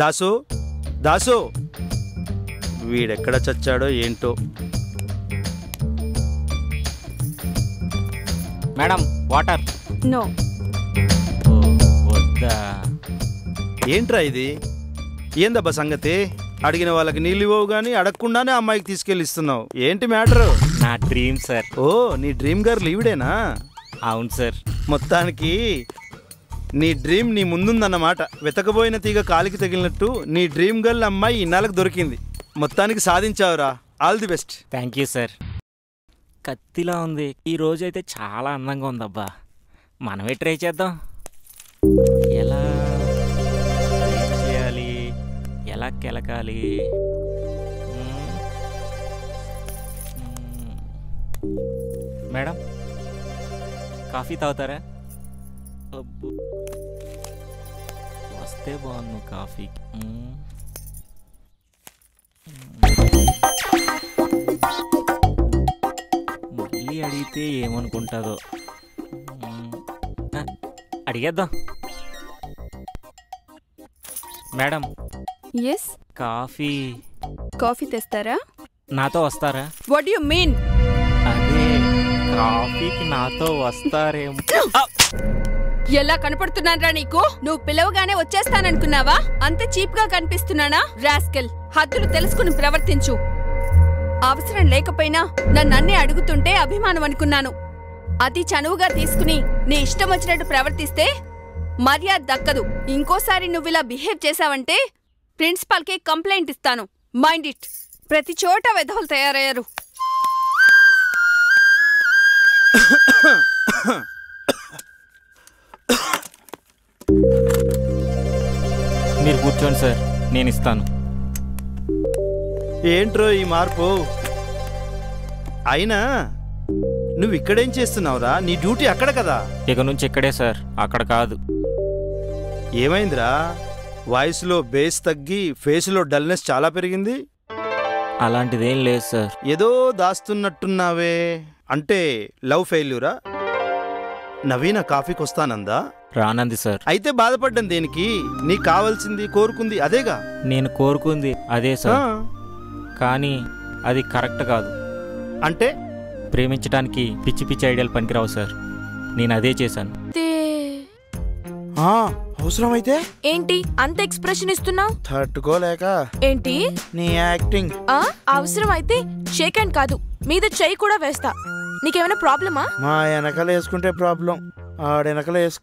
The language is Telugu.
దాసు దాసు వీడెక్కడ చచ్చాడో ఏంటో. Madam water. నో. వద్దా? ఏంట్రా ఇది? ఏందబ్బా సంగతి? అడిగిన వాళ్ళకి నీళ్ళు ఇవ్వవు కానీ అడగకుండానే అమ్మాయికి తీసుకెళ్ళి ఇస్తున్నావు. ఏంటి మ్యాటరు? నా డ్రీమ్ సార్. ఓ, నీ డ్రీమ్ గర్ల్ ఈవిడేనా? అవును సార్. మొత్తానికి నీ డ్రీమ్ నీ ముందుందన్నమాట. వెతకబోయిన తీగ కాలికి తగిలినట్టు నీ డ్రీమ్ గర్ల్ అమ్మాయి ఇన్నాళ్ళకి దొరికింది. మొత్తానికి సాధించావురా. All the best. Thank you sir. కత్తిలా ఉంది. ఈ రోజు అయితే చాలా అందంగా ఉందబ్బా. మనమే ట్రై చేద్దాం. ఎలా చేయాలి, ఎలా కెలకాలి? మేడం కాఫీ తాగుతారా? అబ్బో, వస్తే బాగుంది కాఫీ. మళ్ళీ అడిగితే ఏమనుకుంటుందో. అడిగేద్దాం. Madam yes. కాఫీ కాఫీ తెస్తారా? నాతో వస్తారా? What you mean? అదే కాఫీకి నాతో వస్తారేమో. ఎలా కనపడుతున్నానరా నీకు? నువ్వు పిలవగానే వచ్చేస్తాననుకున్నావా? అంత చీప్ గా కనిపిస్తున్నానా? రాస్కెల్, హద్దులు తెలుసుకుని ప్రవర్తించు. అవసరం లేకపోయినా నన్నే అడుగుతుంటే అభిమానం అనుకున్నాను. అతి చనువుగా తీసుకుని నీ ఇష్టం వచ్చినట్టు ప్రవర్తిస్తే మర్యాద దక్కదు. ఇంకోసారి నువ్విలా బిహేవ్ చేశావంటే ప్రిన్సిపాల్కి కంప్లైంట్ ఇస్తాను. Mind it. ప్రతి చోట వెధవలు తయారయ్యారు. మీరు కూర్చోండి సార్, నేను ఇస్తాను. ఏంట్రో ఈ మార్పు? అయినా నువ్వు ఇక్కడేం చేస్తున్నావురా? నీ డ్యూటీ అక్కడ కదా. ఇక నుంచి ఇక్కడే సార్, అక్కడ కాదు. ఏమైందిరా? వాయిస్లో బేస్ తగ్గి ఫేస్లో డల్నెస్ చాలా పెరిగింది. అలాంటిదేం లేదు సార్. ఏదో దాస్తున్నట్టున్నావే. అంటే లవ్ ఫెయిల్యూరా? నవీన కాఫీకి వస్తానందా? రానంది సార్. అయితే బాధపడ్డం దేనికి? నీకు కావాల్సింది కోరుకుంది అదేగా. నేను కోరుకుంది అదే సార్, కానీ అది కరెక్ట్ కాదు. అంటే ప్రేమించడానికి పిచ్చి పిచ్చి ఐడియాలు పనికిరావు సార్. నేను అదే చేశాను. అవసరమైతే ఏంటి అంత ఎక్స్ప్రెషన్ ఇస్తున్నావు? తట్టుకోలేక. ఏంటి నీ యాక్టింగ్? అవసరం అయితే షేక్ హ్యాండ్ కాదు, మీద చెయ్యి కూడా వేస్తా. నీకేమైనా ప్రాబ్లమా? మా వెనకలు వేసుకుంటే ప్రాబ్లం, ఆడెనకలు వేసుకో.